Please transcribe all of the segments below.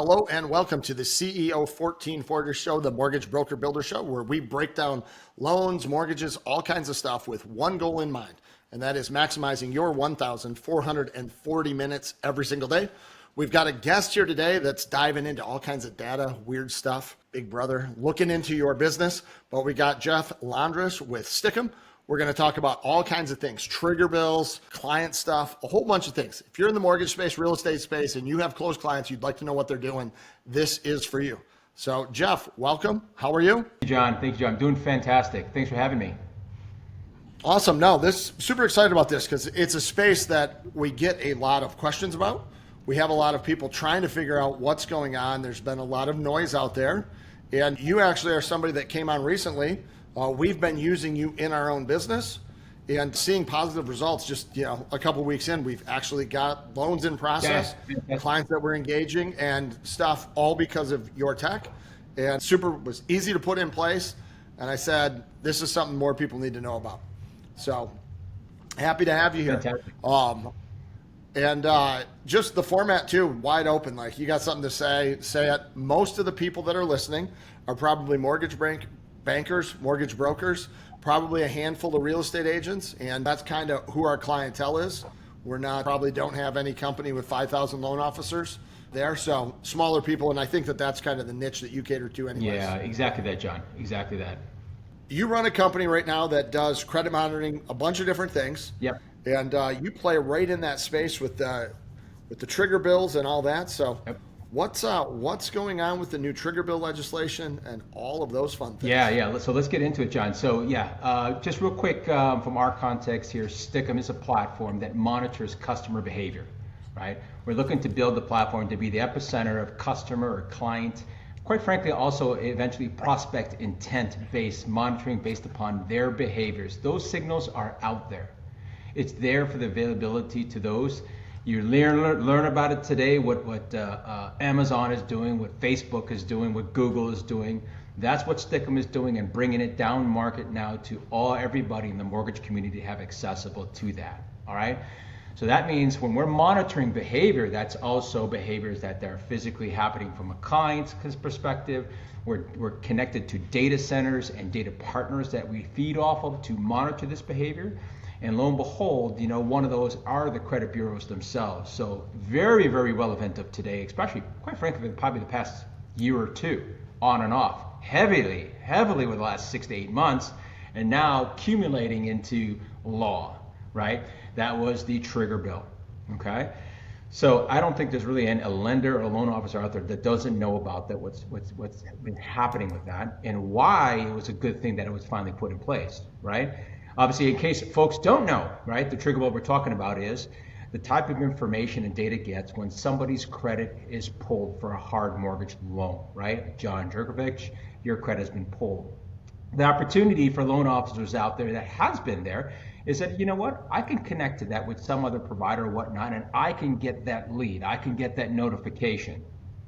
Hello and welcome to the CEO1440 Show, the Mortgage Broker Builder Show, where we break down loans, mortgages, all kinds of stuff with one goal in mind, and that is maximizing your 1,440 minutes every single day. We've got a guest here today that's diving into all kinds of data, weird stuff, big brother, looking into your business. But we got Jeff Londres with Stikkum. We're going to talk about all kinds of things, trigger bills, client stuff, a whole bunch of things. If you're in the mortgage space, real estate space, and you have closed clients, you'd like to know what they're doing, this is for you. So Jeff, welcome. How are you? Thank you, John. I'm doing fantastic. Thanks for having me. Awesome. No, super excited about this because it's a space that we get a lot of questions about. We have a lot of people trying to figure out what's going on. There's been a lot of noise out there. And you actually are somebody that came on recently. We've been using you in our own business and seeing positive results. Just a couple weeks in, we've actually got loans in process, clients that we're engaging and stuff, all because of your tech. And super was easy to put in place. And I said, this is something more people need to know about. So happy to have you here. And just the format too, wide open. Like you got something to say it. Most of the people that are listening are probably mortgage bankers, mortgage brokers, probably a handful of real estate agents, and that's kind of who our clientele is. Probably don't have any company with 5,000 loan officers there, so smaller people, and I think that's kind of the niche that you cater to anyways. Yeah, exactly that, John. Exactly that. You run a company right now that does credit monitoring, a bunch of different things. Yep. And you play right in that space with the trigger bills and all that. So yep. What's going on with the new trigger bill legislation and all of those fun things? Yeah. So let's get into it, John. So just real quick from our context here, Stickum is a platform that monitors customer behavior, right? We're looking to build the platform to be the epicenter of customer or client, quite frankly, also eventually prospect intent-based monitoring based upon their behaviors. Those signals are out there. It's there for the availability to those. You learn about it today, what Amazon is doing, what Facebook is doing, what Google is doing. That's what Stikkum is doing and bringing it down market now to everybody in the mortgage community to have accessible to that, all right? So that means when we're monitoring behavior, that's also behaviors that are physically happening from a client's perspective. We're connected to data centers and data partners that we feed off of to monitor this behavior. And lo and behold, one of those are the credit bureaus themselves. So very, very relevant of today, especially, quite frankly, probably the past year or two, on and off, heavily with the last 6 to 8 months, and now accumulating into law, right? That was the trigger bill, okay? So I don't think there's really a lender or a loan officer out there that doesn't know about that, what's been happening with that, and why it was a good thing that it was finally put in place, right? Obviously, in case folks don't know, right, the trigger bill we're talking about is the type of information and data gets when somebody's credit is pulled for a hard mortgage loan, right? John Jerkovich, your credit has been pulled. The opportunity for loan officers out there that has been there is that, you know what, I can connect to that with some other provider or whatnot, and I can get that lead, I can get that notification,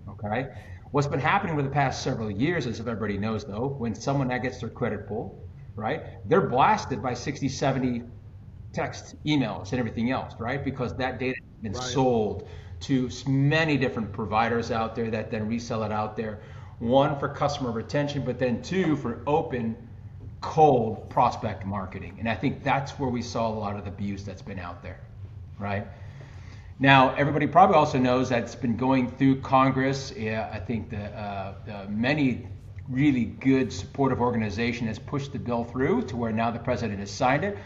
okay? What's been happening for the past several years, as everybody knows though, when someone that gets their credit pulled, right, they're blasted by 60, 70 text, emails, and everything else, right? Because that data has been sold to many different providers out there that then resell it out there. One, for customer retention, but then two, for open, cold prospect marketing. And I think that's where we saw a lot of the abuse that's been out there, right? Now, everybody probably also knows that it's been going through Congress. Yeah, I think the many really good supportive organization has pushed the bill through to where now the president has signed it,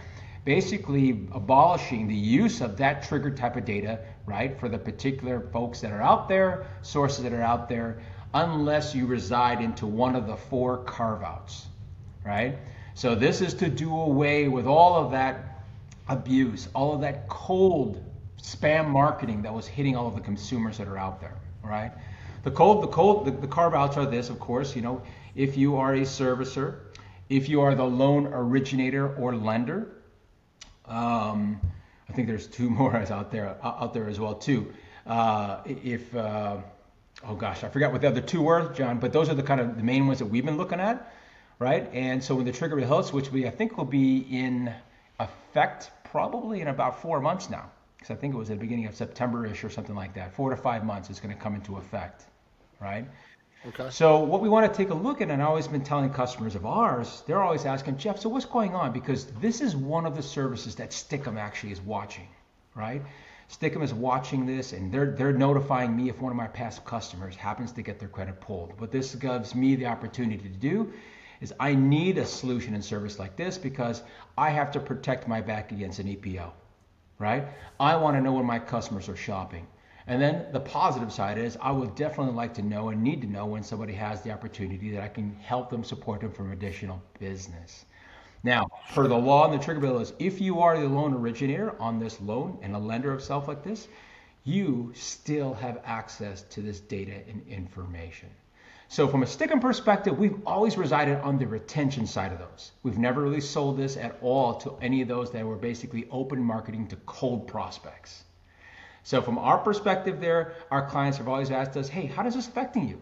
basically abolishing the use of that trigger type of data, right, for the particular folks that are out there, sources that are out there, unless you reside into one of the 4 carve-outs, right? So this is to do away with all of that abuse, all of that cold spam marketing that was hitting all of the consumers that are out there, right? The carve-outs are this, of course, if you are a servicer, if you are the loan originator or lender, I think there's 2 more out there as well too. Oh gosh, I forgot what the other 2 were, John, but those are the kind of the main ones that we've been looking at, right? And so when the trigger bill hits, which I think will be in effect probably in about 4 months now, because I think it was at the beginning of September-ish or something like that, 4 to 5 months it's going to come into effect. right? Okay. So what we want to take a look at, and I've always been telling customers of ours, they're always asking, Jeff, so what's going on? Because this is one of the services that Stikkum actually is watching, right? Stikkum is watching this, and they're notifying me if one of my past customers happens to get their credit pulled. What this gives me the opportunity to do is I need a solution and service like this because I have to protect my back against an EPO, right? I want to know when my customers are shopping. And then the positive side is I would definitely like to know and need to know when somebody has the opportunity that I can help them, support them from additional business. Now, per the law and the trigger bill is if you are the loan originator on this loan and a lender of self like this, you still have access to this data and information. So from a Stikkum perspective, we've always resided on the retention side of those. We've never really sold this at all to any of those that were basically open marketing to cold prospects. So from our perspective there, our clients have always asked us, hey, how does this affecting you?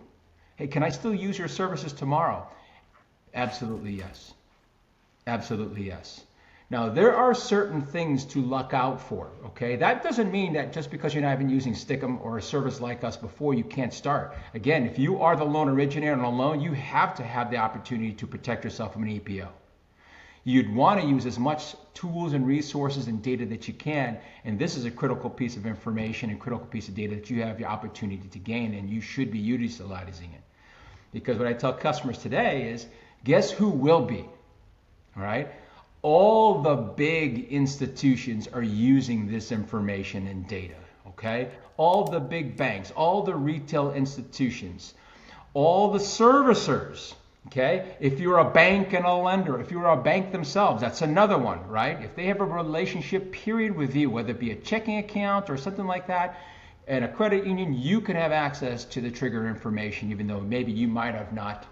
Hey, can I still use your services tomorrow? Absolutely yes. Absolutely yes. Now, there are certain things to look out for, okay? That doesn't mean that just because you're not even using Stikkum or a service like us before, you can't start. Again, if you are the loan originator on a loan, you have to have the opportunity to protect yourself from an EPO. You'd want to use as much tools and resources and data that you can, and this is a critical piece of information and critical piece of data that you have the opportunity to gain, and you should be utilizing it. Because what I tell customers today is, guess who will be, all right? All the big institutions are using this information and data, okay? All the big banks, all the retail institutions, all the servicers, okay? If you're a bank and a lender, if you're a bank themselves, that's another one, right? If they have a relationship period with you, whether it be a checking account or something like that, and a credit union, you can have access to the trigger information, even though maybe you might have not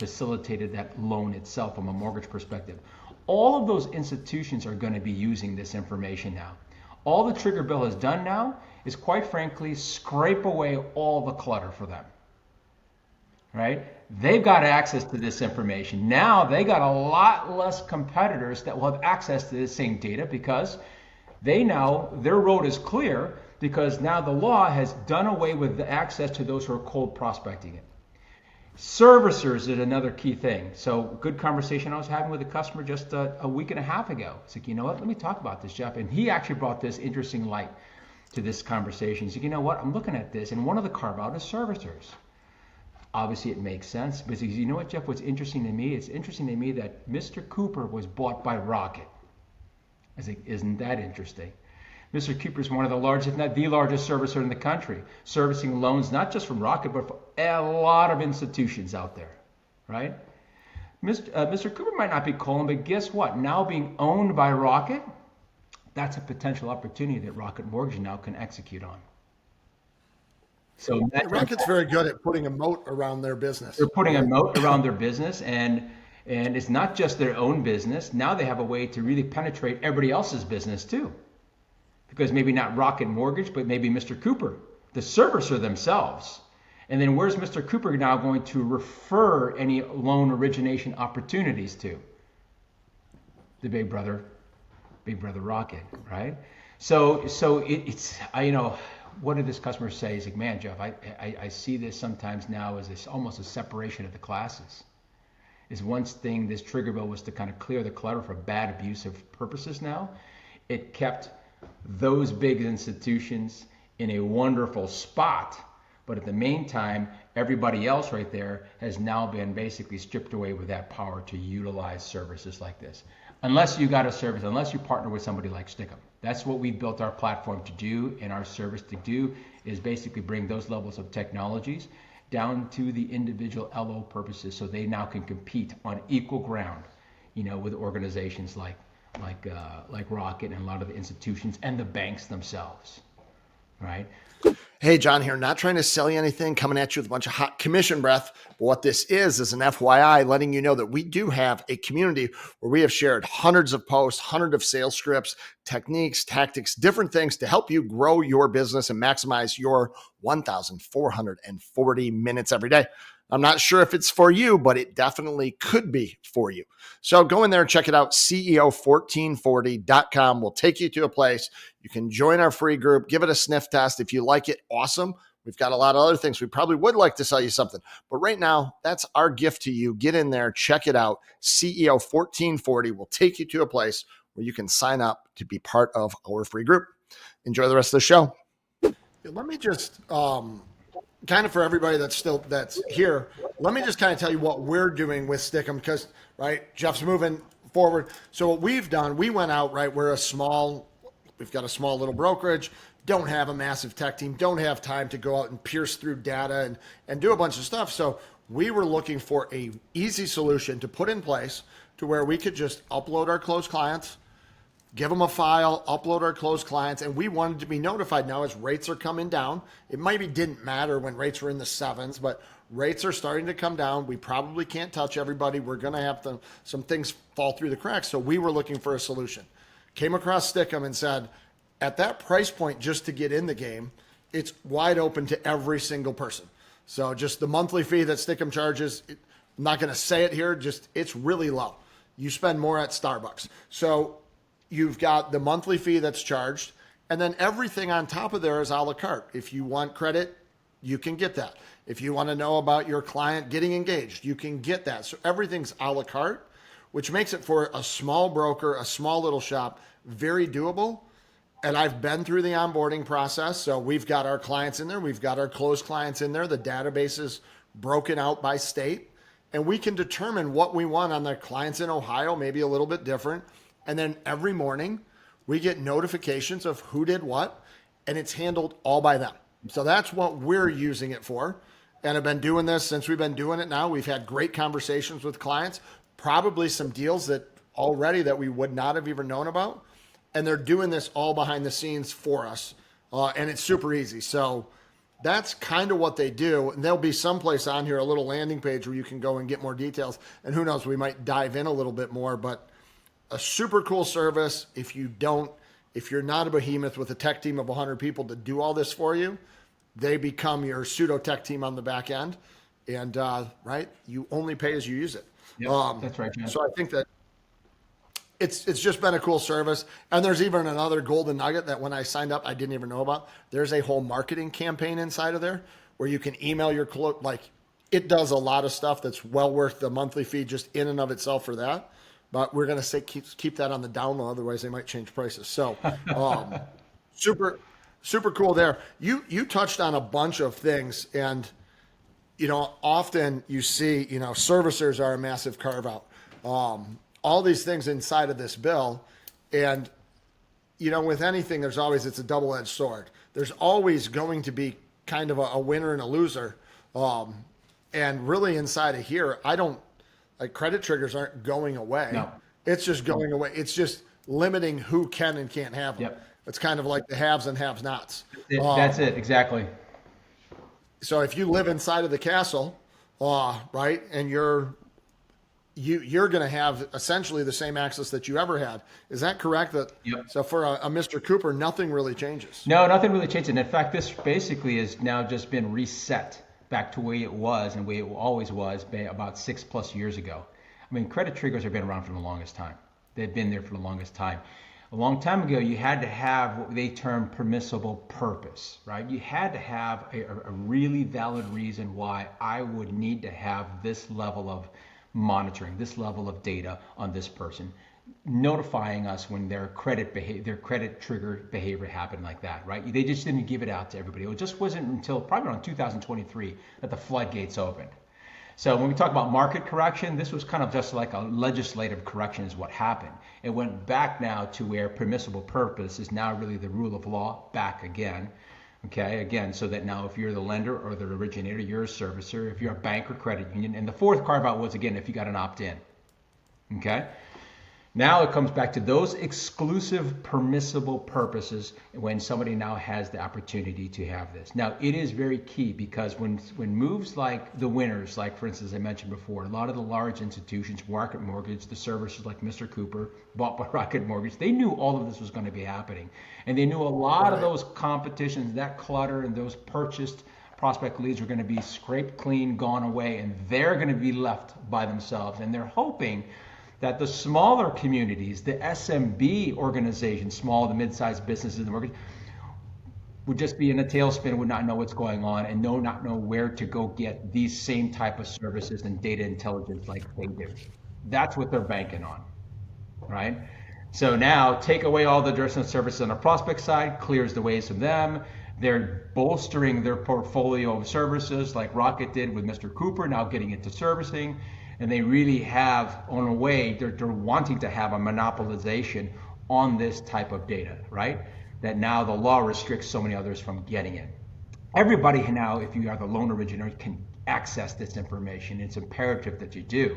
facilitated that loan itself from a mortgage perspective. All of those institutions are going to be using this information now. All the trigger bill has done now is, quite frankly, scrape away all the clutter for them, right? They've got access to this information. Now they got a lot less competitors that will have access to this same data because they now, their road is clear because now the law has done away with the access to those who are cold prospecting it. Servicers is another key thing. So good conversation I was having with a customer just a week and a half ago. It's like, you know what, let me talk about this, Jeff. And he actually brought this interesting light to this conversation. He's like, you know what, I'm looking at this, and one of the carve-out is servicers. Obviously, it makes sense. But you know what, Jeff, what's interesting to me? It's interesting to me that Mr. Cooper was bought by Rocket. I was like, isn't that interesting? Mr. Cooper is one of the largest, if not the largest servicer in the country, servicing loans not just from Rocket, but for a lot of institutions out there, right? Mr. Cooper might not be calling, but guess what? Now being owned by Rocket, that's a potential opportunity that Rocket Mortgage now can execute on. So Rocket's very good at putting a moat around their business. They're putting a moat around their business, and it's not just their own business. Now they have a way to really penetrate everybody else's business too. Because maybe not Rocket Mortgage, but maybe Mr. Cooper, the servicer themselves. And then where's Mr. Cooper now going to refer any loan origination opportunities to? The big brother Rocket, right? So it's what did this customer say? He's like, man, Jeff, I see this sometimes now as almost a separation of the classes. Is one thing this trigger bill was to kind of clear the clutter for bad abusive purposes now. It kept those big institutions in a wonderful spot, but at the meantime, everybody else right there has now been basically stripped away with that power to utilize services like this. Unless you got a service, unless you partner with somebody like Stickum. That's what we built our platform to do, and our service to do is basically bring those levels of technologies down to the individual LO purposes so they now can compete on equal ground, with organizations like Rocket and a lot of the institutions and the banks themselves, right? Hey, John here, not trying to sell you anything, coming at you with a bunch of hot commission breath. But what this is an FYI letting you know that we do have a community where we have shared hundreds of posts, hundreds of sales scripts, techniques, tactics, different things to help you grow your business and maximize your 1,440 minutes every day. I'm not sure if it's for you, but it definitely could be for you. So go in there and check it out. CEO1440.com will take you to a place. You can join our free group, give it a sniff test. If you like it, awesome. We've got a lot of other things. We probably would like to sell you something. But right now, that's our gift to you. Get in there, check it out. CEO1440 will take you to a place where you can sign up to be part of our free group. Enjoy the rest of the show. Let me just kind of, for everybody that's here, let me just kind of tell you what we're doing with Stikkum, because right, Jeff's moving forward. So what we've done, we went out, right, we've got a small little brokerage, don't have a massive tech team, don't have time to go out and pierce through data and do a bunch of stuff. So we were looking for a easy solution to put in place to where we could just upload our closed clients, give them a file, upload our closed clients, and we wanted to be notified now as rates are coming down. It maybe didn't matter when rates were in the 7s, but rates are starting to come down. We probably can't touch everybody. We're going to have some things fall through the cracks. So we were looking for a solution. Came across Stikkum and said, at that price point, just to get in the game, it's wide open to every single person. So just the monthly fee that Stikkum charges, I'm not going to say it here, just it's really low. You spend more at Starbucks. So you've got the monthly fee that's charged, and then everything on top of there is a la carte. If you want credit, you can get that. If you want to know about your client getting engaged, you can get that. So everything's a la carte, which makes it for a small broker, a small little shop, very doable. And I've been through the onboarding process. So we've got our clients in there. We've got our closed clients in there. The database is broken out by state. And we can determine what we want on the clients in Ohio, maybe a little bit different. And then every morning we get notifications of who did what, and it's handled all by them. So that's what we're using it for. And I've been doing this since we've been doing it now. We've had great conversations with clients, probably some deals that we would not have even known about. And they're doing this all behind the scenes for us. And it's super easy. So that's kind of what they do. And there'll be someplace on here, a little landing page where you can go and get more details. And who knows, we might dive in a little bit more, but a super cool service. If you're not a behemoth with a tech team of 100 people to do all this for you, they become your pseudo tech team on the back end. And right, you only pay as you use it. Yep, that's right, John. So I think that it's just been a cool service. And there's even another golden nugget that when I signed up, I didn't even know about. There's a whole marketing campaign inside of there where you can email your it does a lot of stuff that's well worth the monthly fee just in and of itself for that. But we're going to say keep that on the down low, otherwise they might change prices. So super cool there. You touched on a bunch of things, and often you see servicers are a massive carve out. All these things inside of this bill, and with anything, it's a double-edged sword. There's always going to be kind of a winner and a loser, and really inside of here, credit triggers aren't going away. No. It's just going away. It's just limiting who can and can't have them. Yep. It's kind of like the haves and have-nots. That's it, exactly. So if you live inside of the castle, right, and you're going to have essentially the same access that you ever had. Is that correct? Yep. So for a Mr. Cooper, nothing really changes. No, nothing really changes. And in fact, this basically has now just been reset back to where it was and where it always was about 6+ years ago. I mean, credit triggers have been around for the longest time. They've been there for the longest time. A long time ago, you had to have what they term permissible purpose, right? You had to have a really valid reason why I would need to have this level of monitoring, this level of data on this person, notifying us when their credit trigger behavior happened like that, right? They just didn't give it out to everybody. It just wasn't until probably around 2023 that the floodgates opened. So when we talk about market correction, this was kind of just like a legislative correction is what happened. It went back now to where permissible purpose is now really the rule of law back again. Okay, again, so that now if you're the lender or the originator, you're a servicer, if you're a bank or credit union, and the fourth carve out was, again, if you got an opt-in. Okay, now it comes back to those exclusive permissible purposes when somebody now has the opportunity to have this. Now, it is very key because when moves like the winners, like for instance, I mentioned before, a lot of the large institutions, Rocket Mortgage, the servicers like Mr. Cooper, bought by Rocket Mortgage, they knew all of this was going to be happening. And they knew a lot of those competitions, that clutter and those purchased prospect leads are going to be scraped clean, gone away, and they're going to be left by themselves. And they're hoping that the smaller communities, the SMB organizations, small to mid-sized businesses, would just be in a tailspin, would not know what's going on, and not know where to go get these same type of services and data intelligence like they do. That's what they're banking on, right? So now take away all the additional services on the prospect side, clears the ways from them. They're bolstering their portfolio of services like Rocket did with Mr. Cooper, now getting into servicing. And they really have, on a way, they're wanting to have a monopolization on this type of data, right? That now the law restricts so many others from getting it. Everybody now, if you are the loan originator, can access this information. It's imperative that you do.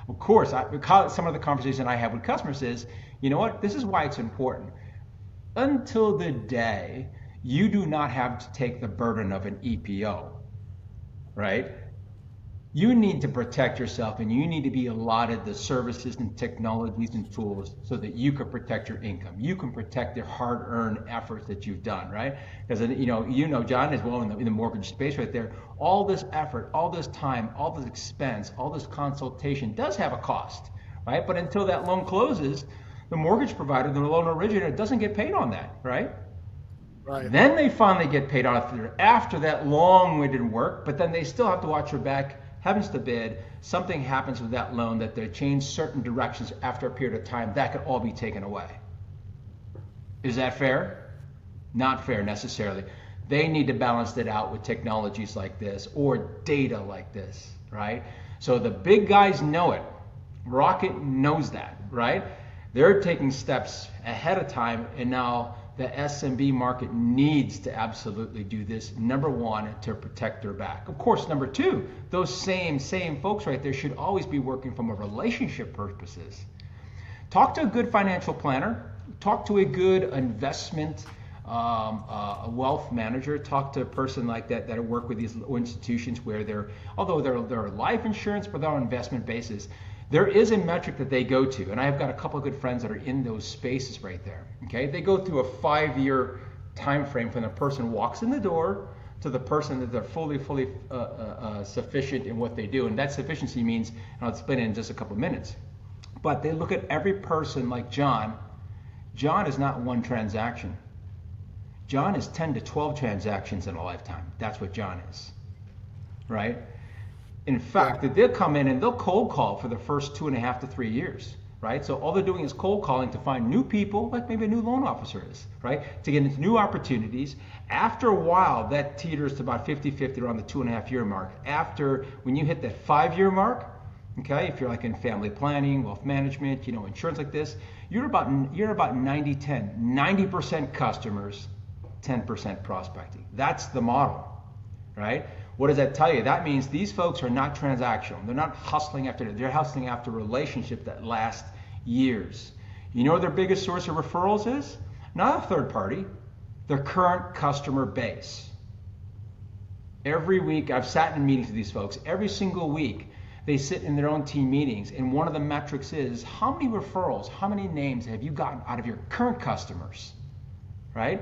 Of course, some of the conversation I have with customers is, you know what, this is why it's important. Until the day you do not have to take the burden of an EPO, right? You need to protect yourself, and you need to be allotted the services and technologies and tools so that you can protect your income. You can protect the hard-earned efforts that you've done, right? Because you know, John, as well in the mortgage space right there, all this effort, all this time, all this expense, all this consultation does have a cost, right? But until that loan closes, the mortgage provider, the loan originator, doesn't get paid on that, right? Right. Then they finally get paid off after that long-winded work, but then they still have to watch your back. Heavens forbid, something happens with that loan that they change certain directions after a period of time, that could all be taken away. Is that fair? Not fair necessarily. They need to balance that out with technologies like this or data like this, right? So the big guys know it. Rocket knows that, right? They're taking steps ahead of time, and now the SMB market needs to absolutely do this. Number one, to protect their back. Of course, number two, those same folks right there should always be working from a relationship purposes. Talk to a good financial planner. Talk to a good investment a wealth manager. Talk to a person like that work with these institutions where although they're life insurance, but they're on investment basis. There is a metric that they go to, and I've got a couple of good friends that are in those spaces right there. Okay, they go through a 5-year time frame from the person walks in the door to the person that they're fully sufficient in what they do, and that sufficiency means, and I'll explain it in just a couple of minutes. But they look at every person like John. John is not one transaction. John is 10 to 12 transactions in a lifetime. That's what John is, right? In fact, they'll come in and they'll cold call for the first 2.5 to 3 years, right? So all they're doing is cold calling to find new people, like maybe a new loan officer is, right? To get into new opportunities. After a while, that teeters to about 50-50 around the 2.5-year mark. When you hit that 5-year mark, okay, if you're like in family planning, wealth management, insurance like this, you're about 90-10, 90% customers, 10% prospecting. That's the model, right? What does that tell you? That means these folks are not transactional. They're not hustling after it. They're hustling after relationships that last years. You know what their biggest source of referrals is? Not a third party, their current customer base. Every week, I've sat in meetings with these folks. Every single week, they sit in their own team meetings, and one of the metrics is how many referrals, how many names have you gotten out of your current customers, right?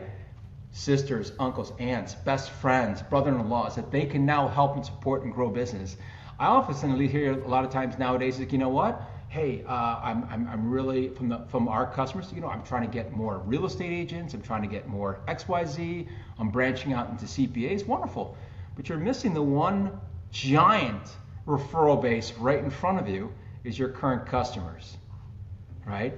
Sisters, uncles, aunts, best friends, brother-in-laws that they can now help and support and grow business. I often hear a lot of times nowadays, like, you know what? Hey, I'm really from our customers. I'm trying to get more real estate agents. I'm trying to get more XYZ. I'm branching out into CPAs. Wonderful, but you're missing the one giant referral base right in front of you is your current customers, right?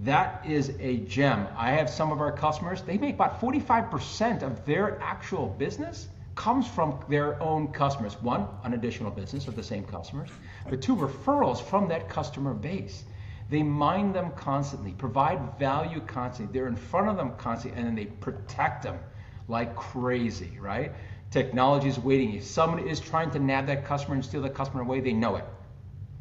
That is a gem. I have some of our customers, they make about 45% of their actual business comes from their own customers. One, an additional business of the same customers, but two, referrals from that customer base. They mine them constantly, provide value constantly. They're in front of them constantly, and then they protect them like crazy, right? Technology is waiting. If somebody is trying to nab that customer and steal that customer away, they know it.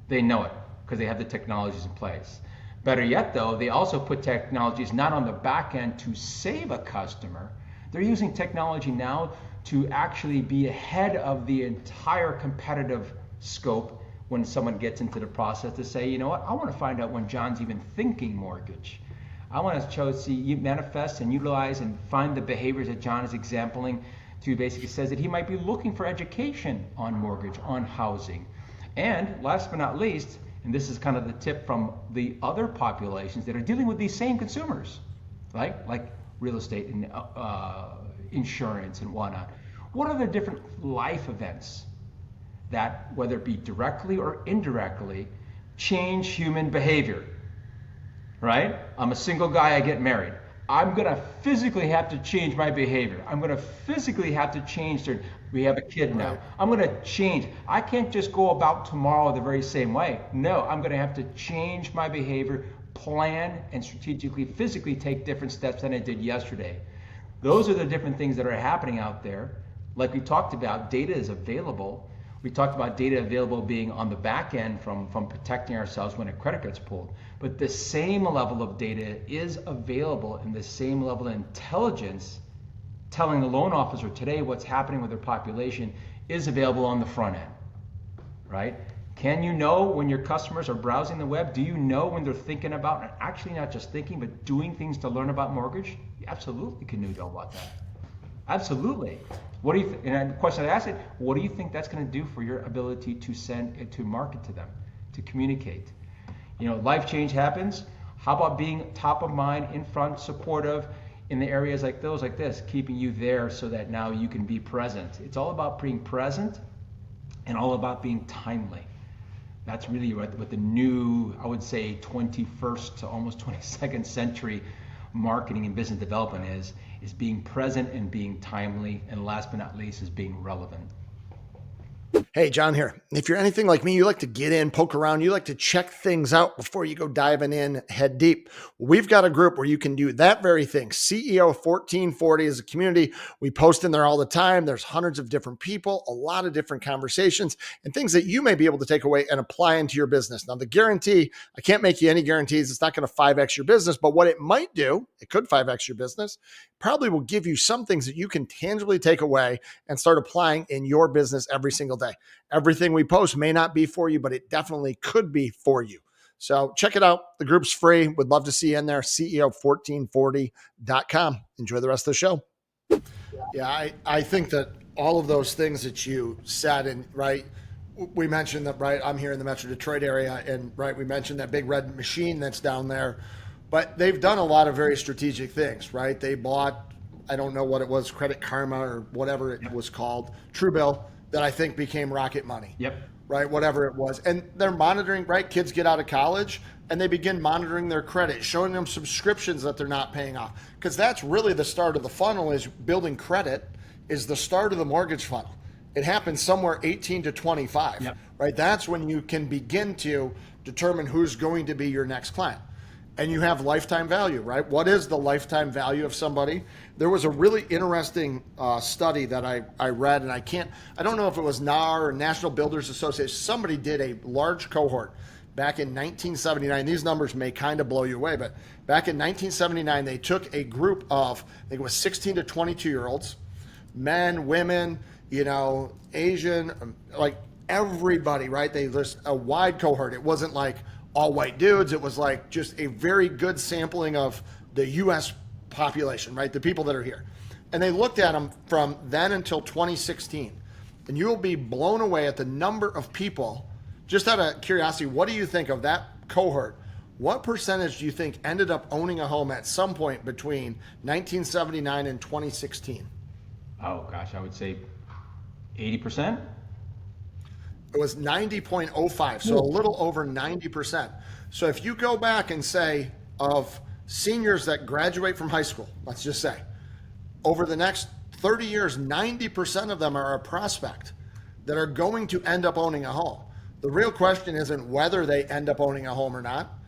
They know it because they have the technologies in place. Better yet, though, they also put technologies not on the back end to save a customer. They're using technology now to actually be ahead of the entire competitive scope when someone gets into the process to say, you know what, I want to find out when John's even thinking mortgage. I want to see you manifest and utilize and find the behaviors that John is exempling to basically says that he might be looking for education on mortgage, on housing. And last but not least, and this is kind of the tip from the other populations that are dealing with these same consumers, like real estate and insurance and whatnot. What are the different life events that, whether it be directly or indirectly, change human behavior, right? I'm a single guy, I get married. I'm gonna physically have to change my behavior. I'm gonna physically have to change. We have a kid now. I'm gonna change. I can't just go about tomorrow the very same way. No, I'm gonna have to change my behavior, plan, and strategically, physically take different steps than I did yesterday. Those are the different things that are happening out there. Like we talked about, data is available. We talked about data available being on the back end from protecting ourselves when a credit gets pulled. But the same level of data is available, and the same level of intelligence telling the loan officer today what's happening with their population is available on the front end, right? Can you know when your customers are browsing the web? Do you know when they're thinking about, and actually not just thinking, but doing things to learn about mortgage? You absolutely can know about that. Absolutely. What do you and the question I asked it, what do you think that's going to do for your ability to send, to market to them, to communicate? You know, life change happens. How about being top of mind, in front, supportive in the areas like those, like this, keeping you there so that now you can be present. It's all about being present and all about being timely. That's really what the new, I would say, 21st to almost 22nd century marketing and business development is being present and being timely, and last but not least is being relevant. Hey, John here. If you're anything like me, you like to get in, poke around, you like to check things out before you go diving in head deep. We've got a group where you can do that very thing. CEO1440 is a community. We post in there all the time. There's hundreds of different people, a lot of different conversations, and things that you may be able to take away and apply into your business. Now, the guarantee, I can't make you any guarantees. It's not going to 5X your business, but what it might do, it could 5X your business, probably will give you some things that you can tangibly take away and start applying in your business every single day. Everything we post may not be for you, but it definitely could be for you. So check it out. The group's free. Would love to see you in there. CEO1440.com. Enjoy the rest of the show. Yeah, I think that all of those things that you said, and right, we mentioned that, right, I'm here in the Metro Detroit area, and right, we mentioned that big red machine that's down there, but they've done a lot of very strategic things, right? They bought, I don't know what it was, Credit Karma or whatever it was called, Truebill, that I think became Rocket Money. Yep. Right, whatever it was. And they're monitoring, right? Kids get out of college and they begin monitoring their credit, showing them subscriptions that they're not paying off. Because that's really the start of the funnel, is building credit is the start of the mortgage funnel. It happens somewhere 18 to 25, yep. Right? That's when you can begin to determine who's going to be your next client. And you have lifetime value, right? What is the lifetime value of somebody? There was a really interesting study that I read, and I don't know if it was NAR or National Builders Association. Somebody did a large cohort back in 1979. These numbers may kind of blow you away, but back in 1979, they took a group of, I think it was 16 to 22-year-olds, men, women, you know, Asian, like everybody, right? They just a wide cohort. It wasn't like all white dudes. It was like just a very good sampling of the U.S. population, right? The people that are here. And they looked at them from then until 2016. And you will be blown away at the number of people. Just out of curiosity, what do you think of that cohort? What percentage do you think ended up owning a home at some point between 1979 and 2016? Oh gosh, I would say 80%. It was 90.05, so a little over 90%. So if you go back and say of seniors that graduate from high school, let's just say, over the next 30 years, 90% of them are a prospect that are going to end up owning a home. The real question isn't whether they end up owning a home or not.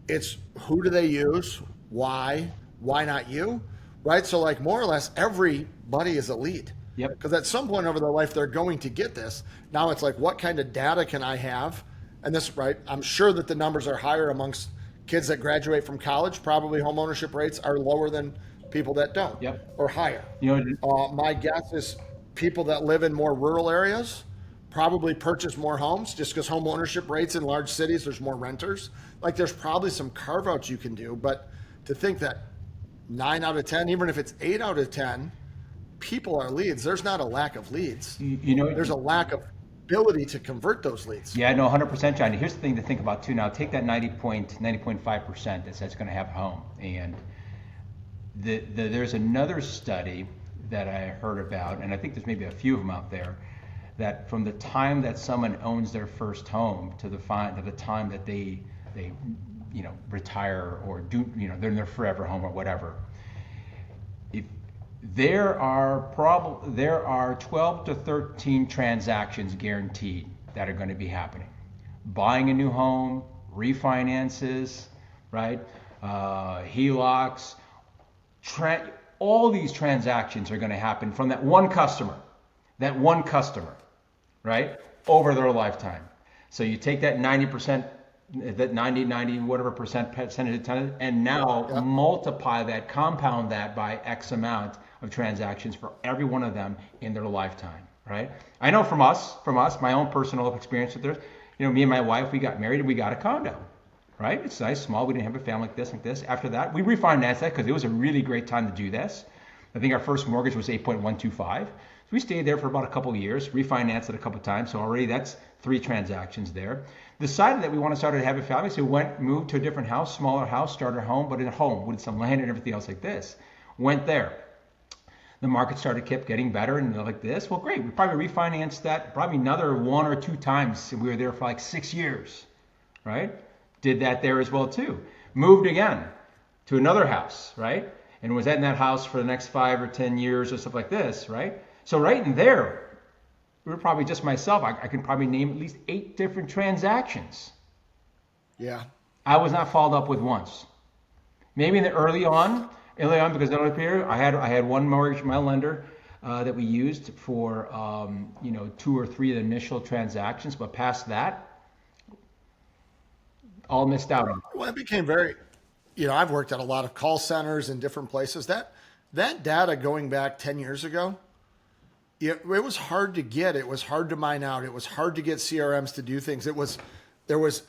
It's who do they use, why not you, right? So like more or less everybody is a lead. Yep. Because at some point over their life, they're going to get this. Now it's like, what kind of data can I have? And this, right, I'm sure that the numbers are higher amongst kids that graduate from college. Probably home ownership rates are lower than people that don't, yep. Or higher. You know, my guess is people that live in more rural areas probably purchase more homes just because home ownership rates in large cities, there's more renters. Like there's probably some carve outs you can do, but to think that 9 out of 10, even if it's 8 out of 10, people are leads. There's not a lack of leads. You know, there's a lack of ability to convert those leads. Yeah, no, 100%, John. Here's the thing to think about too. Now, take that 90.5% that says it's going to have a home, and there's another study that I heard about, and I think there's maybe a few of them out there, that from the time that someone owns their first home to the time that they retire or they're in their forever home or whatever, if there are 12 to 13 transactions guaranteed that are going to be happening. Buying a new home, refinances, right? HELOCs, all these transactions are going to happen from that one customer, right? Over their lifetime. So you take that 90%, that 90 whatever percentage, and now multiply that, compound that by X amount of transactions for every one of them in their lifetime, right? I know from us, my own personal experience with this, me and my wife, we got married and we got a condo, right? It's nice, small. We didn't have a family like this. After that, we refinanced that because it was a really great time to do this. I think our first mortgage was 8.125. So we stayed there for about a couple of years, refinanced it a couple of times. So already that's 3 transactions there. Decided that we want to start to have a family. So moved to a different house, smaller house, started a home, but in a home with some land and everything else like this. Went there. The market kept getting better and like this. Well, great. We probably refinanced that probably another 1 or 2 times. We were there for like 6 years, right? Did that there as well too. Moved again to another house, right? And was in that house for the next 5 or 10 years or stuff like this, right? So right in there, we were probably just myself. I can probably name at least 8 different transactions. Yeah. I was not followed up with once. Maybe in the early on, because I had one mortgage, my lender, that we used for 2 or 3 of the initial transactions, but past that, all missed out on. Well, it became very, I've worked at a lot of call centers in different places. That data going back 10 years ago, it was hard to get. It was hard to mine out. It was hard to get CRMs to do things. There was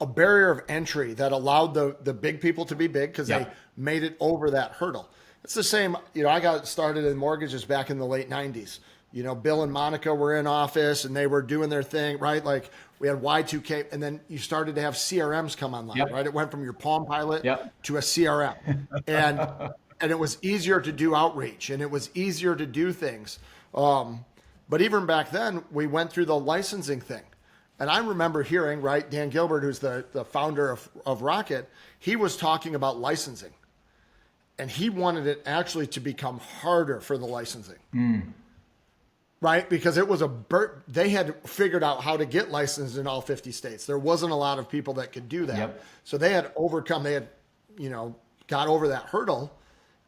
a barrier of entry that allowed the big people to be big because they made it over that hurdle. It's the same, I got started in mortgages back in the late 90s. Bill and Monica were in office and they were doing their thing, right? Like we had Y2K, and then you started to have CRMs come online, right? It went from your Palm Pilot to a CRM. And it was easier to do outreach and it was easier to do things. But even back then, we went through the licensing thing. And I remember hearing, right, Dan Gilbert, who's the founder of Rocket, he was talking about licensing. And he wanted it actually to become harder for the licensing. Right? Because it was they had figured out how to get licensed in all 50 states. There wasn't a lot of people that could do that. So they had got over that hurdle.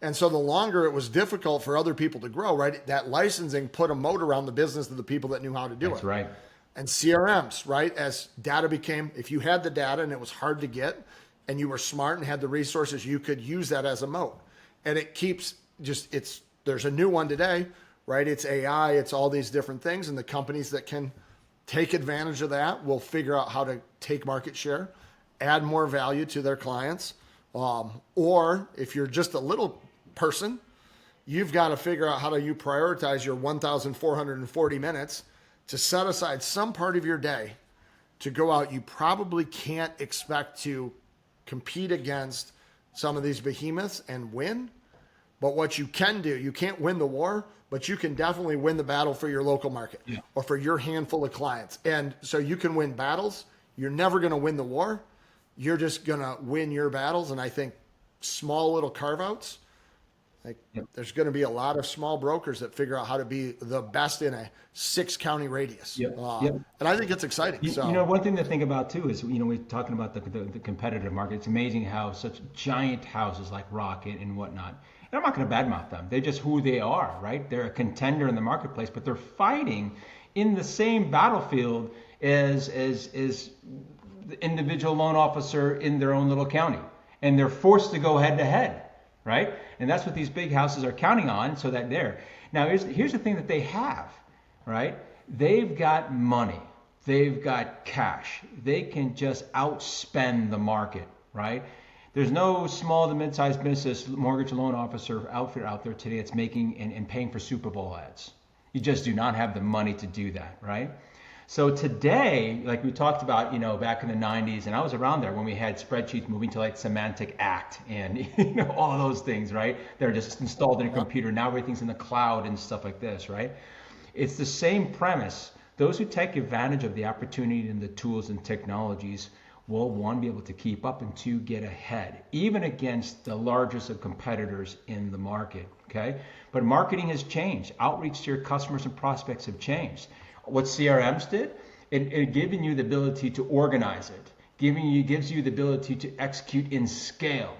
And so the longer it was difficult for other people to grow, right, that licensing put a moat around the business of the people that knew how to do it. That's right. And CRMs, right, as data became, if you had the data and it was hard to get and you were smart and had the resources, you could use that as a moat. And it keeps there's a new one today, right? It's AI, it's all these different things. And the companies that can take advantage of that will figure out how to take market share, add more value to their clients. Or if you're just a little person, you've got to figure out how do you prioritize your 1,440 minutes to set aside some part of your day to go out. You probably can't expect to compete against some of these behemoths and win. But what you can do, you can't win the war, but you can definitely win the battle for your local market or for your handful of clients. And so you can win battles. You're never going to win the war. You're just going to win your battles. And I think small little carve-outs, there's going to be a lot of small brokers that figure out how to be the best in a 6-county radius. And I think it's exciting. One thing to think about too is, we're talking about the competitive market. It's amazing how such giant houses like Rocket and whatnot, and I'm not going to badmouth them. They're just who they are, right? They're a contender in the marketplace, but they're fighting in the same battlefield as the individual loan officer in their own little county. And they're forced to go head to head, right? And that's what these big houses are counting on, so that they're. Now, here's the thing that they have, right? They've got money. They've got cash. They can just outspend the market, right? There's no small to mid-sized business mortgage loan officer outfit out there today that's making and paying for Super Bowl ads. You just do not have the money to do that, right? So today, like we talked about, back in the 90s, and I was around there when we had spreadsheets moving to like semantic act and all of those things, right? They're just installed in a computer. Now everything's in the cloud and stuff like this, right? It's the same premise. Those who take advantage of the opportunity and the tools and technologies will, one, be able to keep up, and two, get ahead, even against the largest of competitors in the market, okay? But marketing has changed. Outreach to your customers and prospects have changed. What CRMs did, it giving you the ability to organize it, gives you the ability to execute in scale,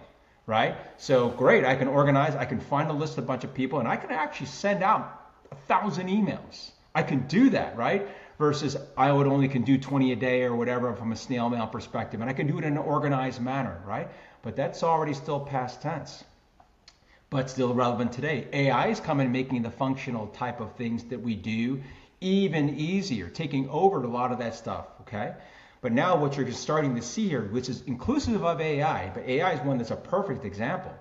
right? So great, I can organize, I can find a list of a bunch of people, and I can actually send out 1,000 emails. I can do that, right? Versus I would only can do 20 a day or whatever from a snail mail perspective, and I can do it in an organized manner, right? But that's already still past tense, but still relevant today. AI is coming, making the functional type of things that we do even easier, taking over a lot of that stuff, okay? But now what you're just starting to see here, which is inclusive of AI, but AI is one that's a perfect example.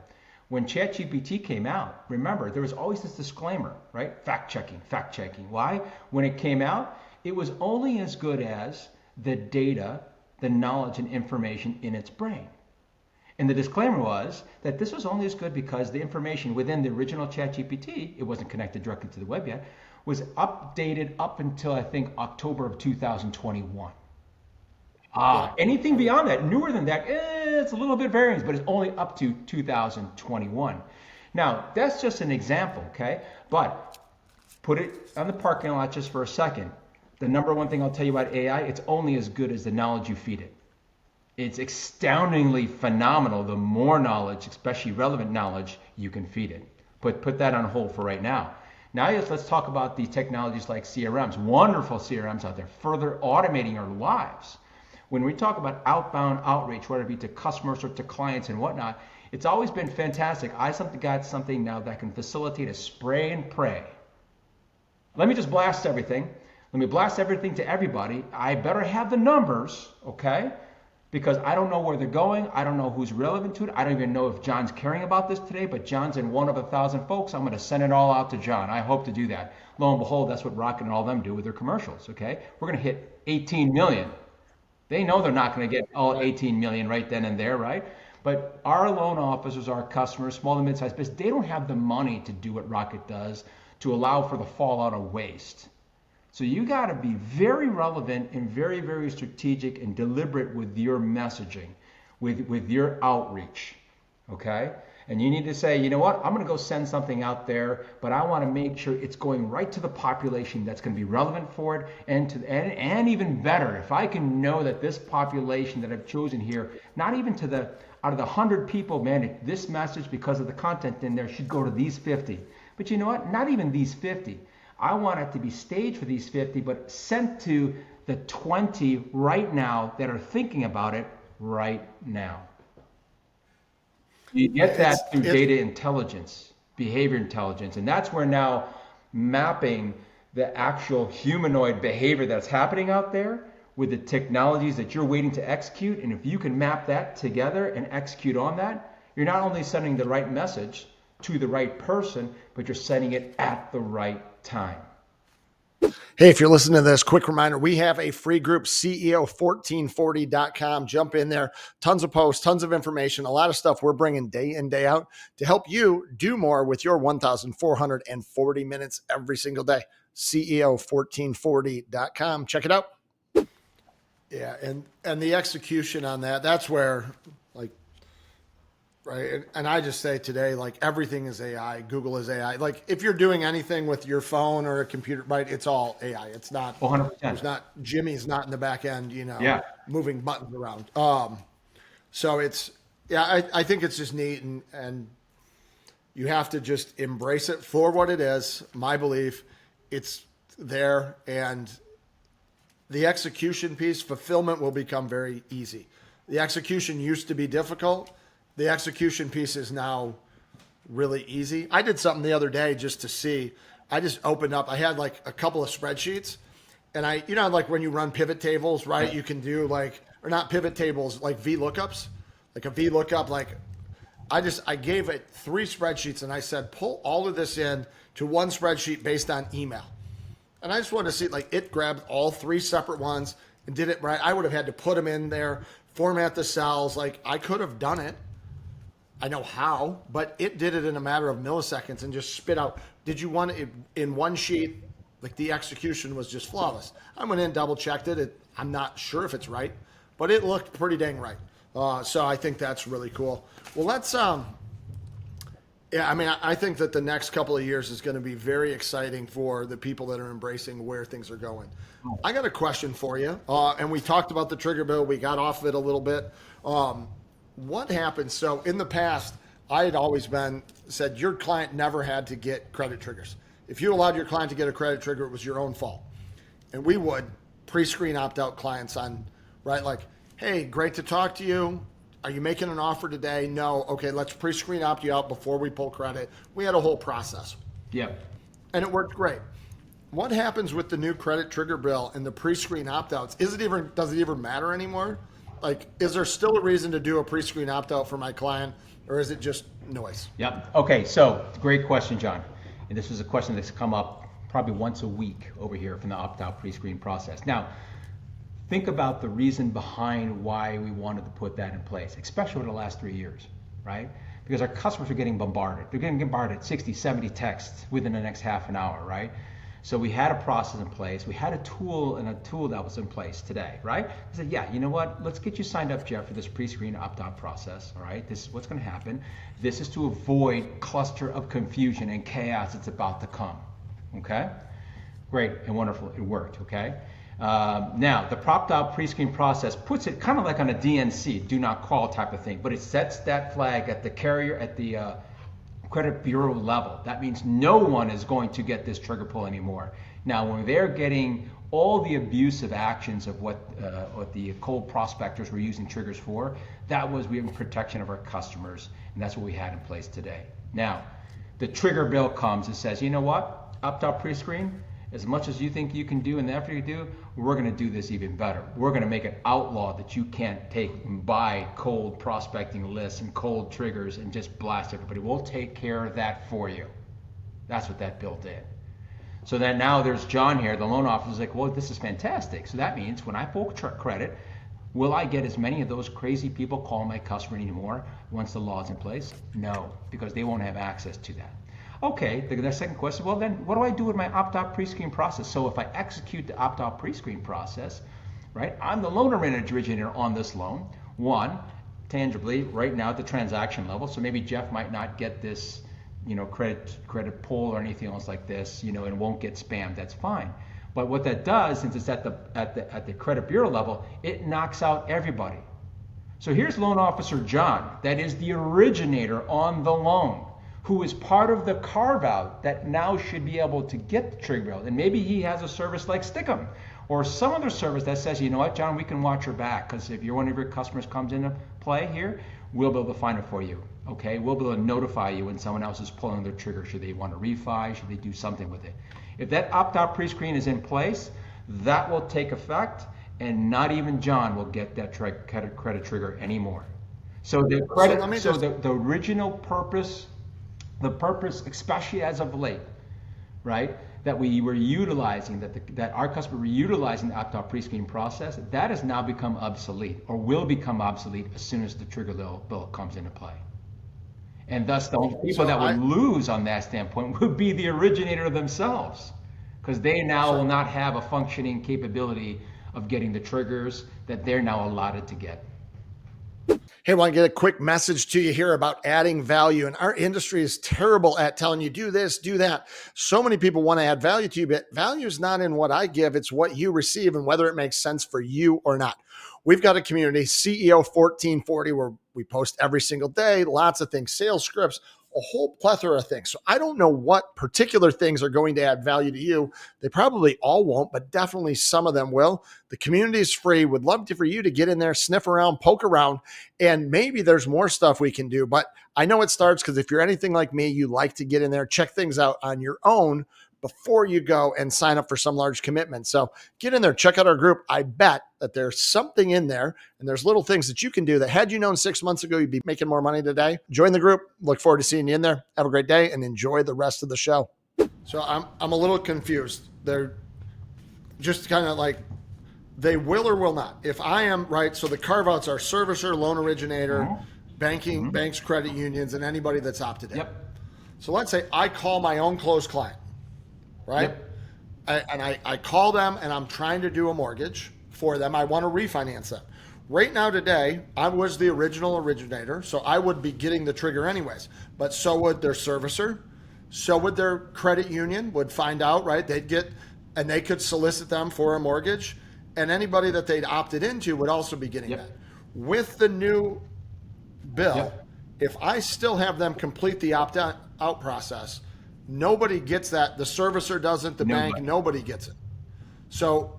When ChatGPT came out, remember, there was always this disclaimer, right? Fact checking. Why? When it came out, it was only as good as the data, the knowledge and information in its brain. And the disclaimer was that this was only as good because the information within the original ChatGPT, it wasn't connected directly to the web yet, was updated up until I think October of 2021. Anything beyond that, newer than that, it's a little bit varies, but it's only up to 2021. Now, that's just an example, okay? But put it on the parking lot just for a second. The number one thing I'll tell you about AI, it's only as good as the knowledge you feed it. It's astoundingly phenomenal, the more knowledge, especially relevant knowledge, you can feed it. But put that on hold for right now. Now let's talk about the technologies like CRMs, wonderful CRMs out there, further automating our lives. When we talk about outbound outreach, whether it be to customers or to clients and whatnot, it's always been fantastic. I got something now that can facilitate a spray and pray. Let me just blast everything. Let me blast everything to everybody. I better have the numbers, okay? Because I don't know where they're going. I don't know who's relevant to it. I don't even know if John's caring about this today, but John's in one of 1,000 folks. I'm going to send it all out to John. I hope to do that. Lo and behold, that's what Rocket and all them do with their commercials, okay? We're going to hit 18 million. They know they're not going to get all 18 million right then and there, right? But our loan officers, our customers, small and mid-sized business, they don't have the money to do what Rocket does to allow for the fallout of waste. So you got to be very relevant and very, very strategic and deliberate with your messaging, with your outreach, okay? And you need to say, you know what, I'm going to go send something out there, but I want to make sure it's going right to the population that's going to be relevant for it, and even better, if I can know that this population that I've chosen here, not even to the out of the 100 people, man, this message because of the content in there should go to these 50. But you know what? Not even these 50. I want it to be staged for these 50, but sent to the 20 right now that are thinking about it right now. You get that through data intelligence, behavior intelligence, and that's where now mapping the actual humanoid behavior that's happening out there with the technologies that you're waiting to execute, and if you can map that together and execute on that, you're not only sending the right message to the right person, but you're sending it at the right time. Hey, if you're listening to this, quick reminder, we have a free group, CEO1440.com. Jump in there. Tons of posts, tons of information, a lot of stuff we're bringing day in, day out to help you do more with your 1,440 minutes every single day. CEO1440.com. Check it out. Yeah, and the execution on that's where, like, right? And I just say today, like, everything is AI. Google is AI. Like, if you're doing anything with your phone or a computer, right, it's all AI. It's not 100%. There's not Jimmy's not in the back end, moving buttons around. So it's, I think it's just neat, and you have to just embrace it for what it is. My belief, it's there, and the execution piece, fulfillment will become very easy. The execution used to be difficult. The execution piece is now really easy. I did something the other day just to see. I just opened up. I had like a couple of spreadsheets, and like when you run pivot tables, right? You can do or not pivot tables, like VLOOKUPs, like a VLOOKUP. Like I gave it 3 spreadsheets, and I said, pull all of this in to one spreadsheet based on email. And I just wanted to see, like, it grabbed all 3 separate ones and did it right. I would have had to put them in there, format the cells. Like, I could have done it. I know how, but it did it in a matter of milliseconds and just spit out. Did you want it in one sheet? Like, the execution was just flawless. I went in, double checked it. I'm not sure if it's right, but it looked pretty dang right. So I think that's really cool. Well, let's, yeah, I mean, I think that the next couple of years is going to be very exciting for the people that are embracing where things are going. I got a question for you. And we talked about the trigger bill. We got off of it a little bit. What happens? So in the past, I had always said your client never had to get credit triggers. If you allowed your client to get a credit trigger, it was your own fault. And we would pre-screen opt-out clients on, right? Like, hey, great to talk to you. Are you making an offer today? No. Okay, let's pre-screen opt you out before we pull credit. We had a whole process. Yep. And it worked great. What happens with the new credit trigger bill and the pre-screen opt-outs? Does it even matter anymore? Like, is there still a reason to do a pre-screen opt-out for my client, or is it just noise? Yep. Okay, so great question, John. And this is a question that's come up probably once a week over here from the opt-out pre-screen process. Now, think about the reason behind why we wanted to put that in place, especially over the last 3 years, right? Because our customers are getting bombarded. They're getting bombarded 60, 70 texts within the next half an hour, right? So we had a process in place. We had a tool that was in place today, right? I said, yeah, you know what? Let's get you signed up, Jeff, for this pre-screen opt-out process, all right? This is what's going to happen. This is to avoid cluster of confusion and chaos that's about to come, okay? Great and wonderful. It worked, okay? Now, the opt-out pre-screen process puts it kind of like on a DNC, do not call type of thing, but it sets that flag at the carrier, at the credit bureau level. That means no one is going to get this trigger pull anymore. Now, when they're getting all the abusive actions of what the cold prospectors were using triggers for, that was we have protection of our customers, and that's what we had in place today. Now, the trigger bill comes and says, you know what, opt-out pre-screen, as much as you think you can do and the effort you do, we're going to do this even better. We're going to make it outlawed that you can't take and buy cold prospecting lists and cold triggers and just blast everybody. We'll take care of that for you. That's what that bill did. So then now there's John here, the loan officer, is like, well, this is fantastic. So that means when I pull credit, will I get as many of those crazy people calling my customer anymore once the law is in place? No, because they won't have access to that. Okay, the second question, well then what do I do with my opt-out pre-screen process? So if I execute the opt-out pre-screen process, right, I'm the loan originator on this loan. One, tangibly, right now at the transaction level, so maybe Jeff might not get this, credit pull or anything else like this, and won't get spammed, that's fine. But what that does, since it's at the credit bureau level, it knocks out everybody. So here's loan officer John, that is the originator on the loan, who is part of the carve-out that now should be able to get the trigger bill. And maybe he has a service like Stikkum or some other service that says, you know what, John, we can watch your back, because if one of your customers comes into play here, we'll be able to find it for you, okay? We'll be able to notify you when someone else is pulling their trigger. Should they want to refi? Should they do something with it? If that opt-out pre-screen is in place, that will take effect, and not even John will get that credit trigger anymore. So the original purpose, the purpose, especially as of late, right, that we were utilizing, that our customers were utilizing the opt-out pre-screen process, that has now become obsolete, or will become obsolete as soon as the trigger bill comes into play. And thus the only people that would lose on that standpoint would be the originator themselves, because they now will not have a functioning capability of getting the triggers that they're now allotted to get. Hey, I want to get a quick message to you here about adding value. And our industry is terrible at telling you, do this, do that. So many people want to add value to you, but value is not in what I give. It's what you receive and whether it makes sense for you or not. We've got a community, CEO1440, where we post every single day, lots of things, sales scripts, a whole plethora of things. So I don't know what particular things are going to add value to you. They probably all won't, but definitely some of them will. The community is free. Would love for you to get in there, sniff around, poke around, and maybe there's more stuff we can do. But I know it starts because if you're anything like me, you like to get in there, check things out on your own before you go and sign up for some large commitment. So get in there, check out our group. I bet that there's something in there and there's little things that you can do that had you known 6 months ago, you'd be making more money today. Join the group. Look forward to seeing you in there. Have a great day and enjoy the rest of the show. So I'm a little confused. just kind of like they will or will not. If I am right, so the carve outs are servicer, loan originator, banking, banks, credit unions, and anybody that's opted in. Yep. So let's say I call my own closed client, right? Yep. I call them and I'm trying to do a mortgage for them. I want to refinance them. Right now today, I was the original originator, so I would be getting the trigger anyways. But so would their servicer, so would their credit union would find out, right? They'd get, and they could solicit them for a mortgage, and anybody that they'd opted into would also be getting that. With the new bill, if I still have them complete the opt-out process, nobody gets that. The servicer doesn't, the bank, nobody gets it. So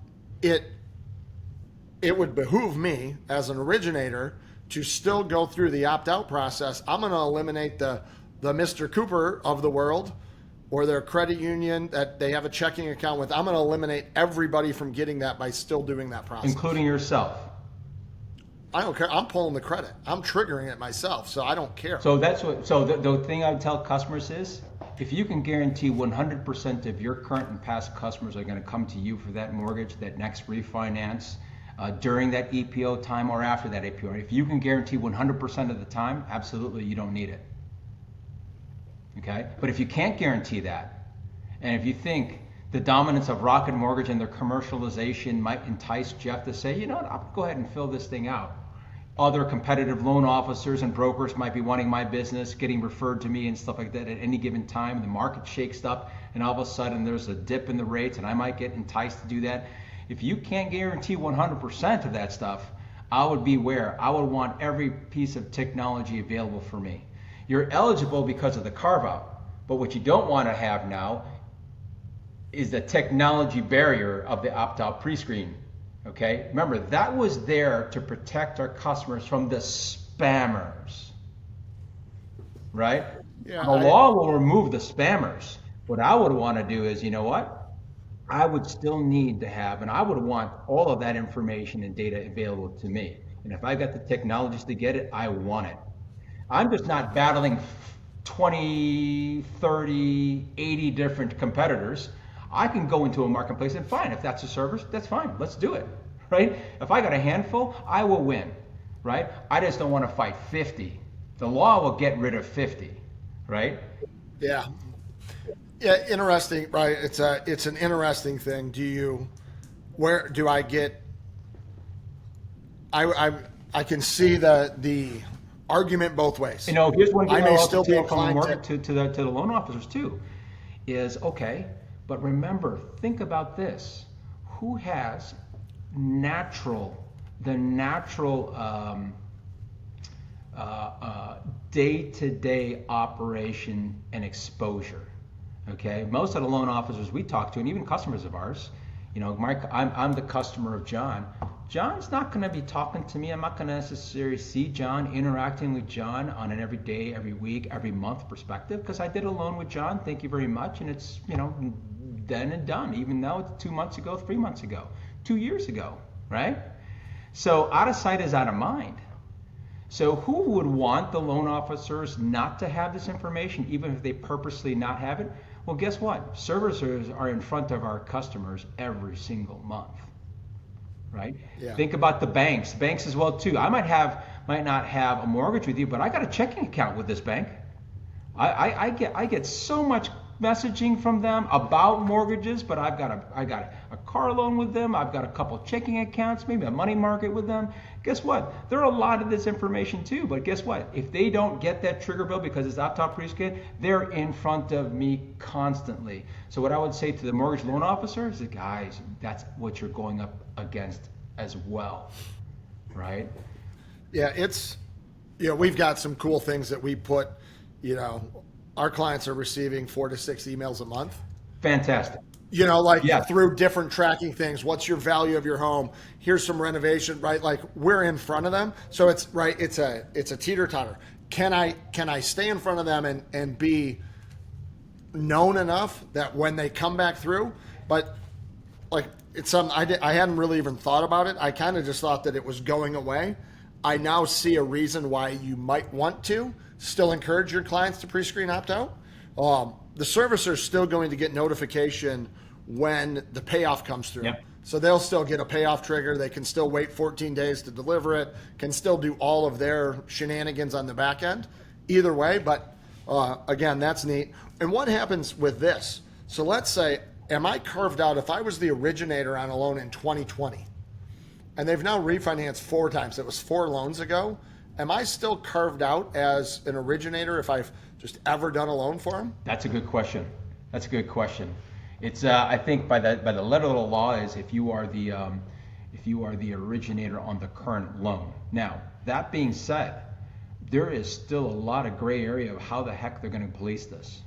it would behoove me as an originator to still go through the opt-out process. I'm going to eliminate the Mr. Cooper of the world or their credit union that they have a checking account with. I'm going to eliminate everybody from getting that by still doing that process. Including yourself. I don't care. I'm pulling the credit. I'm triggering it myself, so I don't care. So that's what. So the thing I would tell customers is, if you can guarantee 100% of your current and past customers are going to come to you for that mortgage, that next refinance, during that EPO time or after that EPO, if you can guarantee 100% of the time, absolutely, you don't need it. Okay, but if you can't guarantee that, and if you think the dominance of Rocket Mortgage and their commercialization might entice Jeff to say, you know what, I'll go ahead and fill this thing out. Other competitive loan officers and brokers might be wanting my business, getting referred to me and stuff like that at any given time. The market shakes up and all of a sudden there's a dip in the rates and I might get enticed to do that. If you can't guarantee 100% of that stuff, I would beware. I would want every piece of technology available for me. You're eligible because of the carve out, but what you don't want to have now is the technology barrier of the opt-out pre-screen. Okay, remember that was there to protect our customers from the spammers, right? Yeah, the law will remove the spammers. What I would want to do is, you know what? I would still need to have, and I would want all of that information and data available to me. And if I got the technologies to get it, I want it. I'm just not battling 20, 30, 80 different competitors. I can go into a marketplace and fine, if that's a service, that's fine, let's do it, right? If I got a handful, I will win, right? I just don't want to fight 50. The law will get rid of 50, right? Yeah. Yeah, interesting, right? It's an interesting thing. Where do I get, I can see the argument both ways. You know, here's one thing I still be tell from the inclined market to the loan officers too, is okay, but remember, think about this. Who has the natural day-to-day operation and exposure? Okay, most of the loan officers we talk to, and even customers of ours, you know, I'm the customer of John. John's not going to be talking to me. I'm not going to necessarily see John, interacting with John on an every day, every week, every month perspective, because I did a loan with John, thank you very much, and it's, you know, then and done, even though it's 2 months ago, 3 months ago, 2 years ago, right? So out of sight is out of mind. So who would want the loan officers not to have this information, even if they purposely not have it? Well, guess what? Servicers are in front of our customers every single month, right? Yeah. Think about the banks as well too. I might not have a mortgage with you, but I got a checking account with this bank. I get so much messaging from them about mortgages, but I got a car loan with them. I've got a couple checking accounts, maybe a money market with them. Guess what? There are a lot of this information too, but guess what? If they don't get that trigger bill because it's opt-out pre-screen, they're in front of me constantly. So what I would say to the mortgage loan officer is, guys, that's what you're going up against as well, right? Yeah, we've got some cool things that we put, our clients are receiving 4 to 6 emails a month. Fantastic. Through different tracking things. What's your value of your home? Here's some renovation, right? Like we're in front of them. So it's right. It's a teeter-totter. Can I stay in front of them and be known enough that when they come back through, but like it's something I hadn't really even thought about it. I kind of just thought that it was going away. I now see a reason why you might want to still encourage your clients to pre-screen opt-out. The servicer is still going to get notification when the payoff comes through. Yep. So they'll still get a payoff trigger. They can still wait 14 days to deliver it, can still do all of their shenanigans on the back end. Either way, but again, that's neat. And what happens with this? So let's say, am I carved out, if I was the originator on a loan in 2020, and they've now refinanced 4 times, it was 4 loans ago, am I still carved out as an originator if I've just ever done a loan for them? That's a good question. That's a good question. It's I think by the letter of the law is if you are the originator on the current loan. Now, that being said, there is still a lot of gray area of how the heck they're going to police this,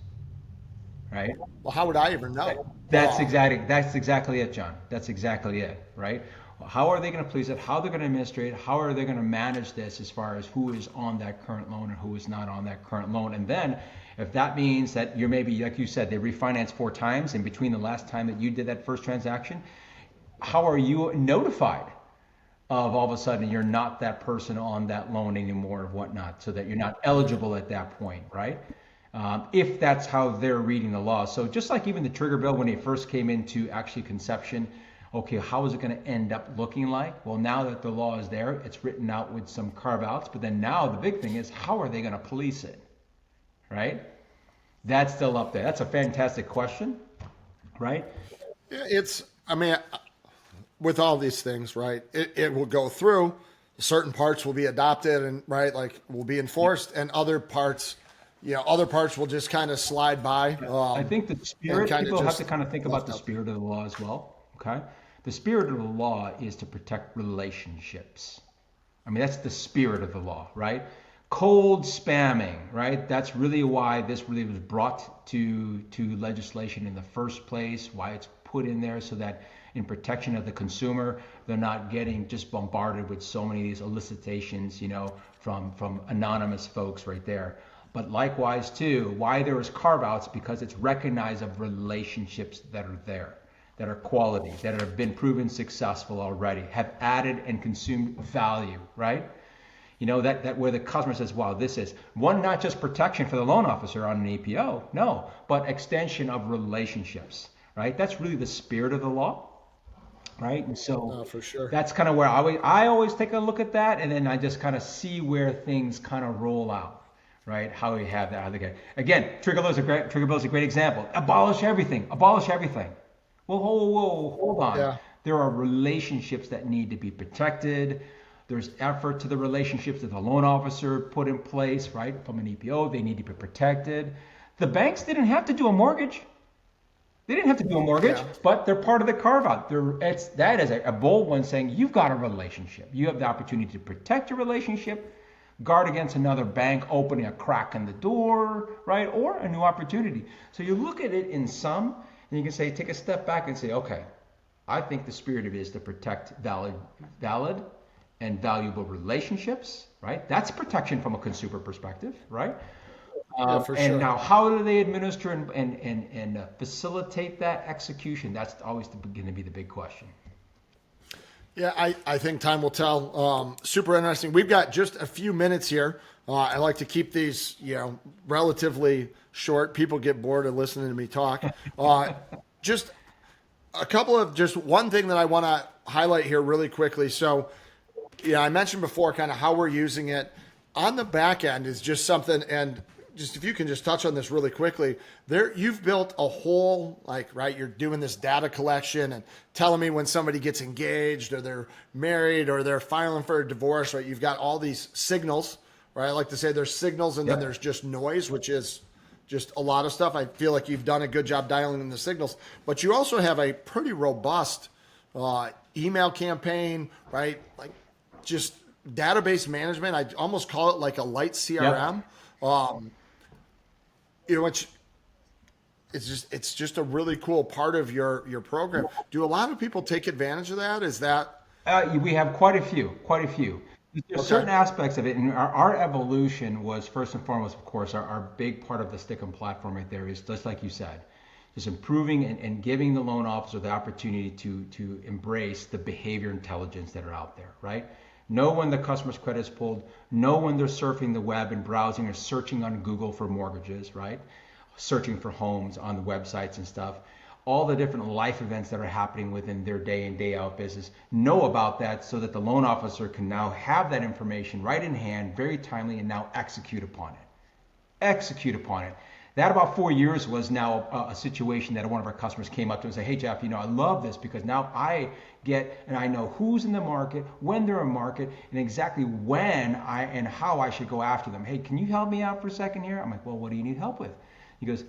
right? Well, how would I ever know? That's exactly it, John. That's exactly it, right? How are they going to police it? How they're going to administrate it? How are they going to manage this as far as who is on that current loan and who is not on that current loan? And then if that means that you're maybe, like you said, they refinanced 4 times in between the last time that you did that first transaction, how are you notified of all of a sudden you're not that person on that loan anymore or whatnot, so that you're not eligible at that point, right? If that's how they're reading the law. So just like even the trigger bill when it first came into actually conception, okay, how is it going to end up looking like? Well, now that the law is there, it's written out with some carve outs, but then now the big thing is how are they going to police it, right? That's still up there. That's a fantastic question, right? It's, I mean, with all these things, right, it will go through, certain parts will be adopted and, right, like will be enforced, and other parts, other parts will just kind of slide by. I think the spirit, people have to kind of think about the spirit of the law as well, okay? The spirit of the law is to protect relationships. I mean, that's the spirit of the law, right? Cold spamming, right? That's really why this really was brought to legislation in the first place, why it's put in there so that in protection of the consumer, they're not getting just bombarded with so many of these elicitations, from anonymous folks right there. But likewise too, why there is carve outs, because it's recognized of relationships that are there, that are quality, that have been proven successful already, have added and consumed value, right? That where the customer says, wow, this is one, not just protection for the loan officer on an EPO, no, but extension of relationships, right? That's really the spirit of the law, right? And so for sure. That's kind of where I always take a look at that, and then I just kind of see where things kind of roll out, right? How we have that, how they get. Again, trigger bill is a great example. Abolish everything. Well, hold on. Yeah. There are relationships that need to be protected. There's effort to the relationships that the loan officer put in place, right? From an EPO, they need to be protected. The banks didn't have to do a mortgage. But they're part of the carve out. That is a bold one saying you've got a relationship. You have the opportunity to protect your relationship, guard against another bank opening a crack in the door, right? Or a new opportunity. So you look at it in sum, and you can say, take a step back and say, okay, I think the spirit of it is to protect valid and valuable relationships, right? That's protection from a consumer perspective, right? For and sure. now how do they administer and facilitate that execution? That's always going to be the big question. Yeah, I think time will tell. Super interesting. We've got just a few minutes here. I like to keep these, relatively short. People get bored of listening to me talk. Just one thing that I want to highlight here really quickly. So, I mentioned before kind of how we're using it on the back end is just something, and just if you can just touch on this really quickly, you've built a whole, right, you're doing this data collection and telling me when somebody gets engaged or they're married or they're filing for a divorce, right? You've got all these signals, right? I like to say there's signals and then there's just noise, which is just a lot of stuff. I feel like you've done a good job dialing in the signals, but you also have a pretty robust email campaign, right? Like just database management. I almost call it like a light CRM. Which it's just a really cool part of your program. Do a lot of people take advantage of that? Is that? We have quite a few. There's certain aspects of it, and our evolution was first and foremost, of course, our big part of the Stikkum platform right there is just like you said, just improving and giving the loan officer the opportunity to embrace the behavior intelligence that are out there, right? Know when the customer's credit is pulled, know when they're surfing the web and browsing or searching on Google for mortgages, right? Searching for homes on the websites and stuff. all the different life events that are happening within their day in, day out business. Know about that so that the loan officer can now have that information right in hand, very timely, and now execute upon it. Execute upon it. That about 4 years was now a situation that one of our customers came up to and said, hey Jeff, I love this because now I get and I know who's in the market, when they're in market, and exactly when and how I should go after them. Hey, can you help me out for a second here? I'm like, well, what do you need help with? He goes,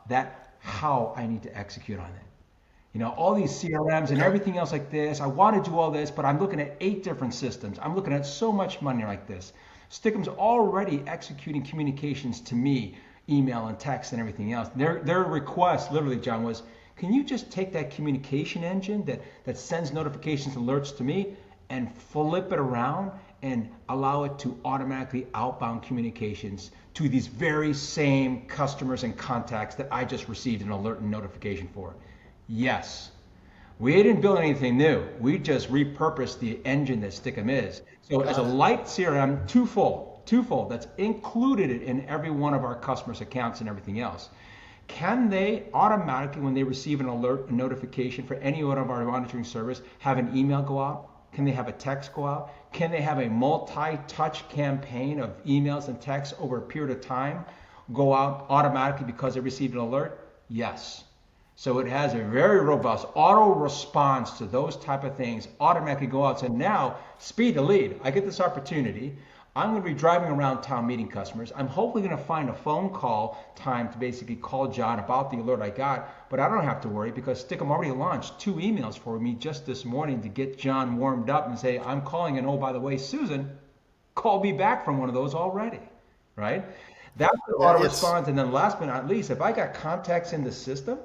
that how I need to execute on it. All these CRMs and everything else like this, I want to do all this, but I'm looking at 8 different systems. I'm looking at so much money like this. Stickum's already executing communications to me, email and text and everything else. Their request literally, John, was, can you just take that communication engine that sends notifications alerts to me and flip it around and allow it to automatically outbound communications to these very same customers and contacts that I just received an alert and notification for? Yes. We didn't build anything new. We just repurposed the engine that Stikkum is. So as a light CRM, twofold, that's included in every one of our customers' accounts and everything else. Can they automatically, when they receive an alert, a notification for any one of our monitoring service, have an email go out? Can they have a text go out? Can they have a multi-touch campaign of emails and texts over a period of time go out automatically because they received an alert? Yes. So it has a very robust auto response to those type of things, automatically go out. So now, speed to lead. I get this opportunity. I'm going to be driving around town meeting customers. I'm hopefully going to find a phone call time to basically call John about the alert I got, but I don't have to worry because Stikkum already launched 2 emails for me just this morning to get John warmed up and say, I'm calling, and oh, by the way, Susan called me back from one of those already, right? That's the auto response. And then last but not least, if I got contacts in the system,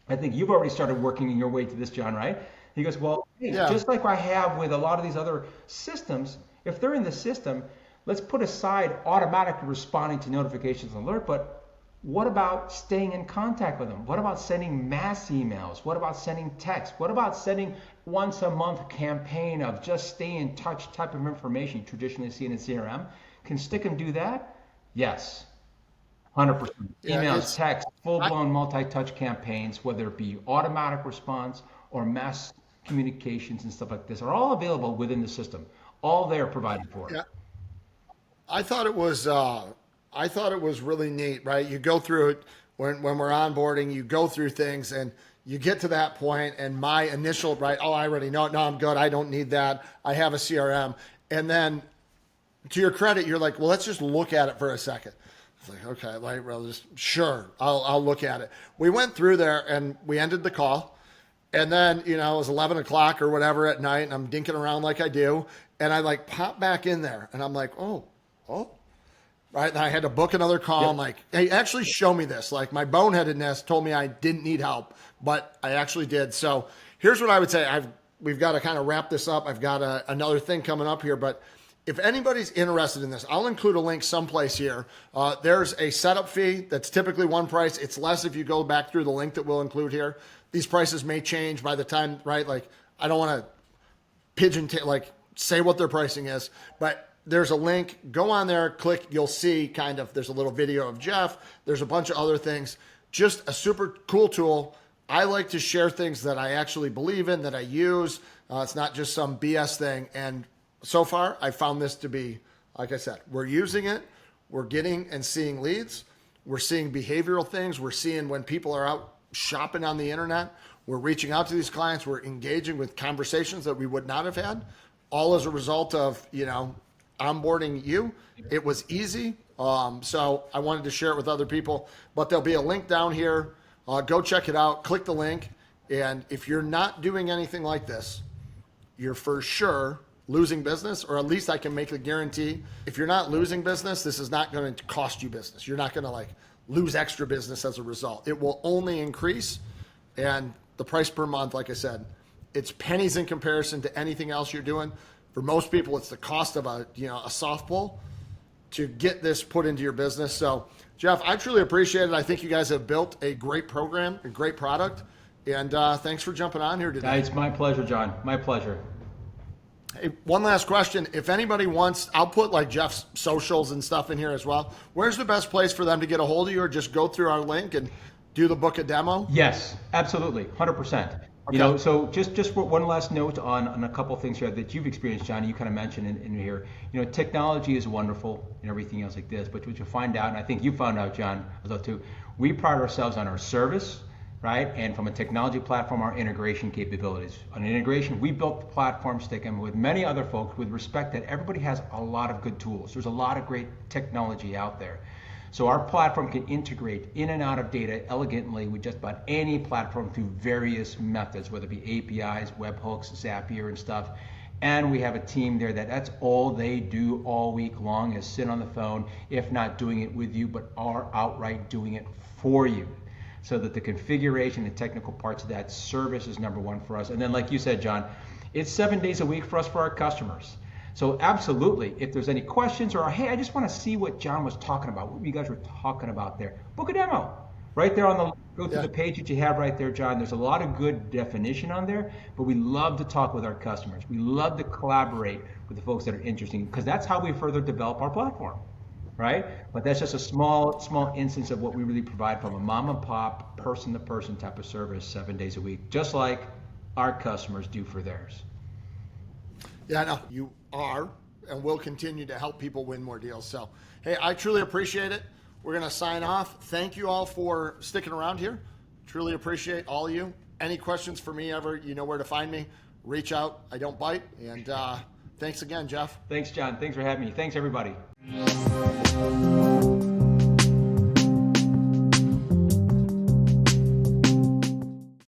I think you've already started working in your way to this, John, right? He goes, well, hey, just like I have with a lot of these other systems, if they're in the system, let's put aside automatically responding to notifications and alert, but what about staying in contact with them? What about sending mass emails? What about sending text? What about sending once a month campaign of just stay in touch type of information you traditionally see in a CRM? Can Stikkum do that? Yes. 100%. Emails, text, full-blown multi-touch campaigns, whether it be automatic response or mass communications and stuff like this, are all available within the system. All there provided for. Yeah. I thought it was really neat, right? You go through it when we're onboarding, you go through things and you get to that point and my initial, right, oh, I already know it. No, I'm good. I don't need that. I have a CRM. And then to your credit, you're like, well, let's just look at it for a second. It's like, okay, like, well, sure, I'll look at it. We went through there and we ended the call. And then, it was 11 o'clock or whatever at night and I'm dinking around like I do. And I like pop back in there and I'm like, oh, right. And I had to book another call. Yep. I'm like, hey, actually show me this. Like my boneheadedness told me I didn't need help, but I actually did. So here's what I would say. We've got to kind of wrap this up. I've got another thing coming up here, but if anybody's interested in this, I'll include a link someplace here. There's a setup fee that's typically one price. It's less if you go back through the link that we'll include here. These prices may change by the time, right? Like I don't want to say what their pricing is, but there's a link. Go on there, click. You'll see there's a little video of Jeff. There's a bunch of other things. Just a super cool tool. I like to share things that I actually believe in, that I use. It's not just some BS thing. And so far, I found this to be, like I said, we're using it. We're getting and seeing leads. We're seeing behavioral things. We're seeing when people are out shopping on the internet. We're reaching out to these clients. We're engaging with conversations that we would not have had, all as a result of, onboarding you. It was easy. So I wanted to share it with other people, but there'll be a link down here. Go check it out. Click the link. And if you're not doing anything like this, you're for sure losing business, or at least I can make a guarantee. If you're not losing business, this is not going to cost you business. You're not going to lose extra business as a result. It will only increase. And the price per month, like I said, it's pennies in comparison to anything else you're doing. For most people, it's the cost of a soft pull to get this put into your business. So Jeff, I truly appreciate it. I think you guys have built a great program, a great product. And thanks for jumping on here today. It's my pleasure, John. My pleasure. Hey, one last question. If anybody wants, I'll put Jeff's socials and stuff in here as well. Where's the best place for them to get a hold of you, or just go through our link and do the book a demo? Yes, absolutely, 100%. You know, so just one last note on a couple things here that you've experienced, John. You kind of mentioned in here. You know, technology is wonderful and everything else like this, but what you find out, and I think you found out, John, as well too, we pride ourselves on our service, right? And from a technology platform, our integration capabilities. On integration, we built the platform Stikkum with many other folks with respect that everybody has a lot of good tools. There's a lot of great technology out there. So our platform can integrate in and out of data elegantly with just about any platform through various methods, whether it be APIs, webhooks, Zapier and stuff. And we have a team there that's all they do all week long is sit on the phone, if not doing it with you, but are outright doing it for you. So that the configuration and technical parts of that service is number one for us. And then like you said, John, it's 7 days a week for us for our customers. So absolutely, if there's any questions or, hey, I just want to see what John was talking about, what you guys were talking about there, book a demo. Right there on the, go through the page that you have right there, John. There's a lot of good definition on there, but we love to talk with our customers. We love to collaborate with the folks that are interesting because that's how we further develop our platform, right? But that's just a small instance of what we really provide from a mom and pop, person-to-person type of service 7 days a week, just like our customers do for theirs. Yeah, I know you are and will continue to help people win more deals. So, hey, I truly appreciate it. We're going to sign off. Thank you all for sticking around here. Truly appreciate all of you. Any questions for me ever, you know where to find me. Reach out. I don't bite. And thanks again, Jeff. Thanks, John. Thanks for having me. Thanks, everybody.